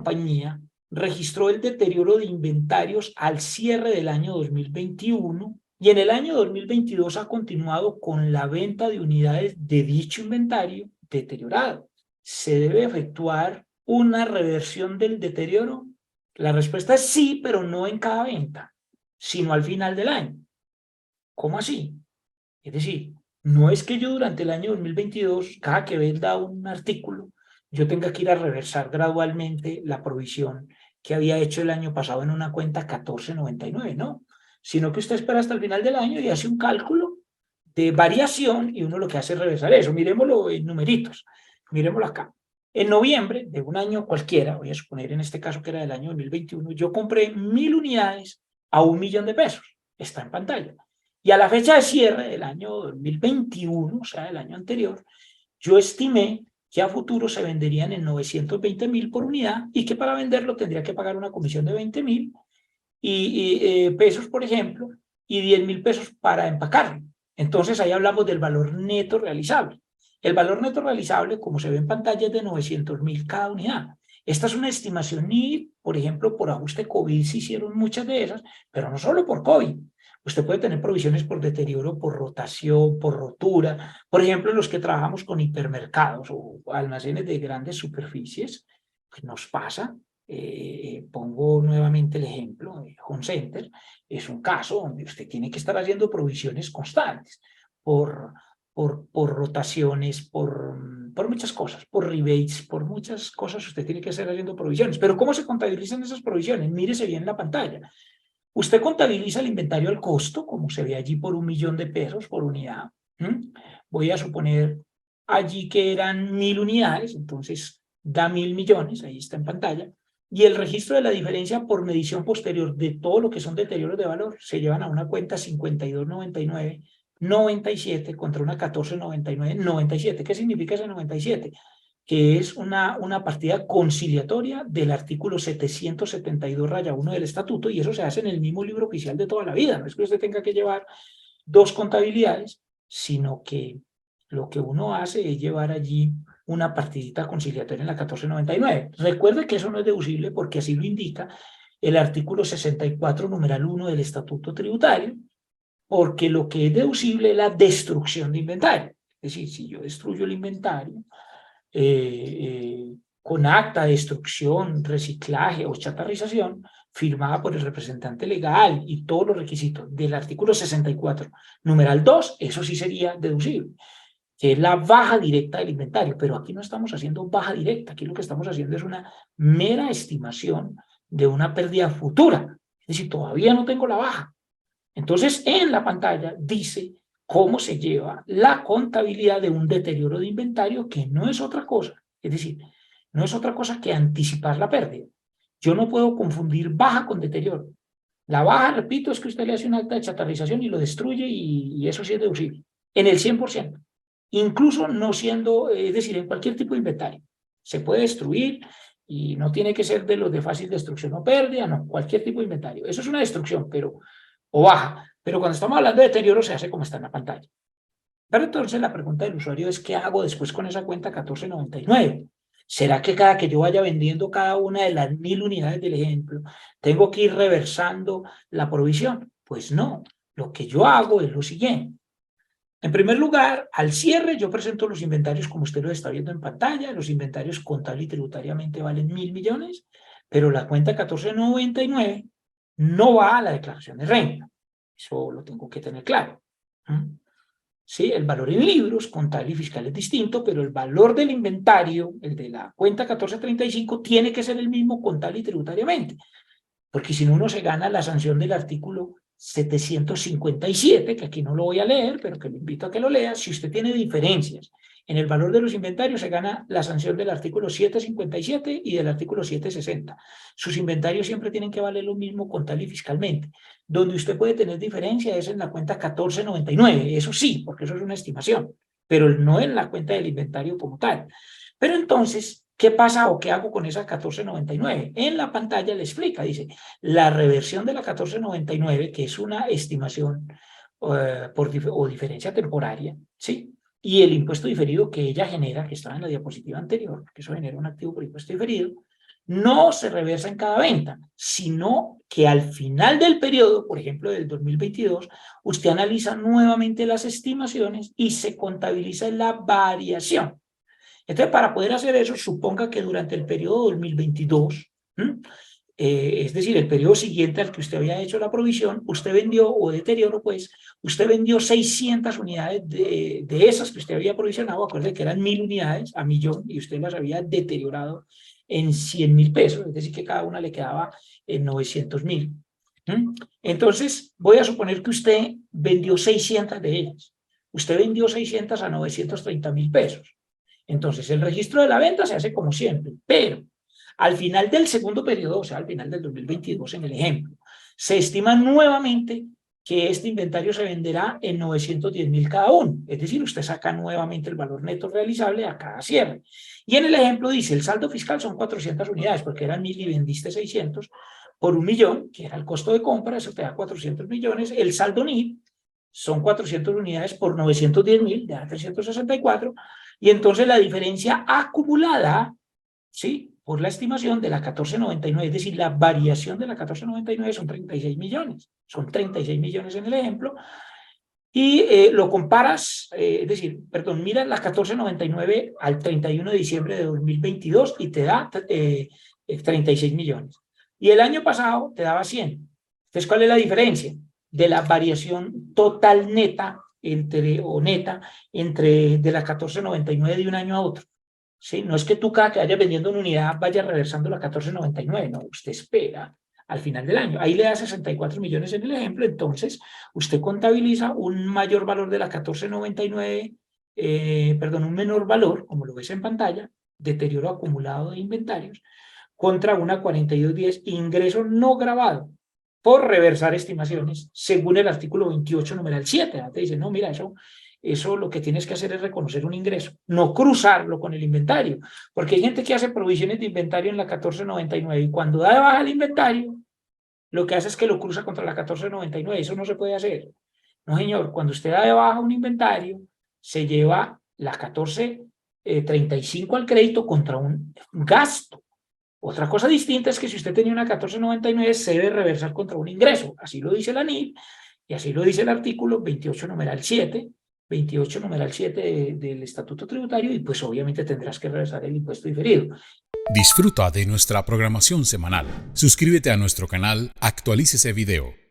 compañía registró el deterioro de inventarios al cierre del año 2021 y en el año 2022 ha continuado con la venta de unidades de dicho inventario deteriorado. ¿Se debe efectuar una reversión del deterioro? La respuesta es sí, pero no en cada venta, sino al final del año. ¿Cómo así? Es decir, no es que yo durante el año 2022, cada que venda un artículo, yo tenga que ir a reversar gradualmente la provisión que había hecho el año pasado en una cuenta 1499, no, sino que usted espera hasta el final del año y hace un cálculo de variación y uno lo que hace es reversar eso. Miremoslo en numeritos, miremoslo acá. En noviembre de un año cualquiera, voy a suponer en este caso que era del año 2021, yo compré 1000 unidades a 1.000.000 de pesos. Está en pantalla. Y a la fecha de cierre del año 2021, o sea, del año anterior, yo estimé que a futuro se venderían en 920.000 por unidad y que para venderlo tendría que pagar una comisión de 20.000 pesos, por ejemplo, y 10.000 pesos para empacarlo. Entonces ahí hablamos del valor neto realizable. El valor neto realizable, como se ve en pantalla, es de 900.000 cada unidad. Esta es una estimación y, por ejemplo, por ajuste COVID se hicieron muchas de esas, pero no solo por COVID. Usted puede tener provisiones por deterioro, por rotación, por rotura. Por ejemplo, los que trabajamos con hipermercados o almacenes de grandes superficies, pues nos pasa. Pongo nuevamente el ejemplo de Home Center. Es un caso donde usted tiene que estar haciendo provisiones constantes por rotaciones, por muchas cosas, por rebates, por muchas cosas usted tiene que estar haciendo provisiones. Pero ¿cómo se contabilizan esas provisiones? Mírese bien la pantalla. Usted contabiliza el inventario al costo, como se ve allí por 1.000.000 de pesos por unidad. Voy a suponer allí que eran 1.000 unidades, entonces da 1.000.000.000, ahí está en pantalla. Y el registro de la diferencia por medición posterior de todo lo que son deterioros de valor se llevan a una cuenta 5299.97 contra una 1499.97. ¿Qué significa ese 97? Que es una partida conciliatoria del artículo 772-1 del estatuto, y eso se hace en el mismo libro oficial de toda la vida. No es que usted tenga que llevar dos contabilidades, sino que lo que uno hace es llevar allí una partidita conciliatoria en la 1499. Recuerde que eso no es deducible porque así lo indica el artículo 64, numeral 1 del estatuto tributario, porque lo que es deducible es la destrucción de inventario. Es decir, si yo destruyo el inventario, con acta de destrucción, reciclaje o chatarrización, firmada por el representante legal y todos los requisitos del artículo 64, numeral 2, eso sí sería deducible, que es la baja directa del inventario. Pero aquí no estamos haciendo baja directa, aquí lo que estamos haciendo es una mera estimación de una pérdida futura. Es decir, todavía no tengo la baja. Entonces, en la pantalla dice cómo se lleva la contabilidad de un deterioro de inventario, que no es otra cosa. Es decir, no es otra cosa que anticipar la pérdida. Yo no puedo confundir baja con deterioro. La baja, repito, es que usted le hace un acta de chatarrización y lo destruye y eso sí es deducible. En el 100%. Incluso no siendo, es decir, en cualquier tipo de inventario. Se puede destruir y no tiene que ser de los de fácil destrucción o pérdida, no, cualquier tipo de inventario. Eso es una destrucción, o baja. Pero cuando estamos hablando de deterioro se hace como está en la pantalla. Pero entonces la pregunta del usuario es, ¿qué hago después con esa cuenta 1499? ¿Será que cada que yo vaya vendiendo cada una de las 1.000 unidades del ejemplo, tengo que ir reversando la provisión? Pues no. Lo que yo hago es lo siguiente. En primer lugar, al cierre yo presento los inventarios como usted lo está viendo en pantalla. Los inventarios contable y tributariamente valen 1.000.000.000, pero la cuenta 1499 no va a la declaración de renta. Eso lo tengo que tener claro. Sí, el valor en libros, contable y fiscal es distinto, pero el valor del inventario, el de la cuenta 1435, tiene que ser el mismo contable y tributariamente, porque si no uno se gana la sanción del artículo 757, que aquí no lo voy a leer, pero que lo invito a que lo lea. Si usted tiene diferencias en el valor de los inventarios, se gana la sanción del artículo 757 y del artículo 760. Sus inventarios siempre tienen que valer lo mismo contable y fiscalmente. Donde usted puede tener diferencia es en la cuenta 1499, eso sí, porque eso es una estimación, pero no en la cuenta del inventario como tal. Pero entonces, ¿qué pasa o qué hago con esa 1499? En la pantalla le explica, dice, la reversión de la 1499, que es una estimación o diferencia temporaria, ¿sí? Y el impuesto diferido que ella genera, que estaba en la diapositiva anterior, que eso genera un activo por impuesto diferido, no se reversa en cada venta, sino que al final del periodo, por ejemplo, del 2022, usted analiza nuevamente las estimaciones y se contabiliza la variación. Entonces, para poder hacer eso, suponga que durante el periodo 2022, es decir, el periodo siguiente al que usted había hecho la provisión, usted vendió, o deterioro, pues, usted vendió 600 unidades de esas que usted había provisionado. Acuérdate que eran 1000 unidades a millón y usted las había deteriorado en 100.000 pesos, es decir, que cada una le quedaba en 900.000. Entonces, voy a suponer que usted vendió 600 de ellas. Usted vendió 600 a 930.000 pesos. Entonces, el registro de la venta se hace como siempre, pero al final del segundo periodo, o sea, al final del 2022, en el ejemplo, se estima nuevamente que este inventario se venderá en 910.000 cada uno. Es decir, usted saca nuevamente el valor neto realizable a cada cierre. Y en el ejemplo dice, el saldo fiscal son 400 unidades, porque eran 1000 y vendiste 600 por 1.000.000, que era el costo de compra, eso te da 400 millones. El saldo NIT son 400 unidades por 910.000, da 364. Y entonces la diferencia acumulada, ¿sí?, por la estimación de la 1499, es decir, la variación de la 1499 son 36 millones. Son 36 millones en el ejemplo. Y lo comparas, es decir, perdón, mira la 1499 al 31 de diciembre de 2022 y te da 36 millones. Y el año pasado te daba 100. Entonces, ¿cuál es la diferencia? De la variación total neta entre de la 1499 de un año a otro. ¿Sí? No es que tú cada que vayas vendiendo una unidad vayas reversando la 1499, no, usted espera al final del año. Ahí le da 64 millones en el ejemplo, entonces usted contabiliza un mayor valor de la 1499, un menor valor, como lo ves en pantalla, deterioro acumulado de inventarios, contra una 4210, ingreso no grabado, por reversar estimaciones, según el artículo 28, numeral 7. Te dice, no, mira, eso lo que tienes que hacer es reconocer un ingreso, no cruzarlo con el inventario, porque hay gente que hace provisiones de inventario en la 1499 y cuando da de baja el inventario, lo que hace es que lo cruza contra la 1499, eso no se puede hacer. No, señor, cuando usted da de baja un inventario, se lleva la 1435 al crédito contra un gasto. Otra cosa distinta es que si usted tenía una 1499, se debe reversar contra un ingreso. Así lo dice la NIF y así lo dice el artículo 28 numeral 7, 28 numeral 7 del Estatuto Tributario, y pues obviamente tendrás que reversar el impuesto diferido. Disfruta de nuestra programación semanal. Suscríbete a nuestro canal, actualícese video.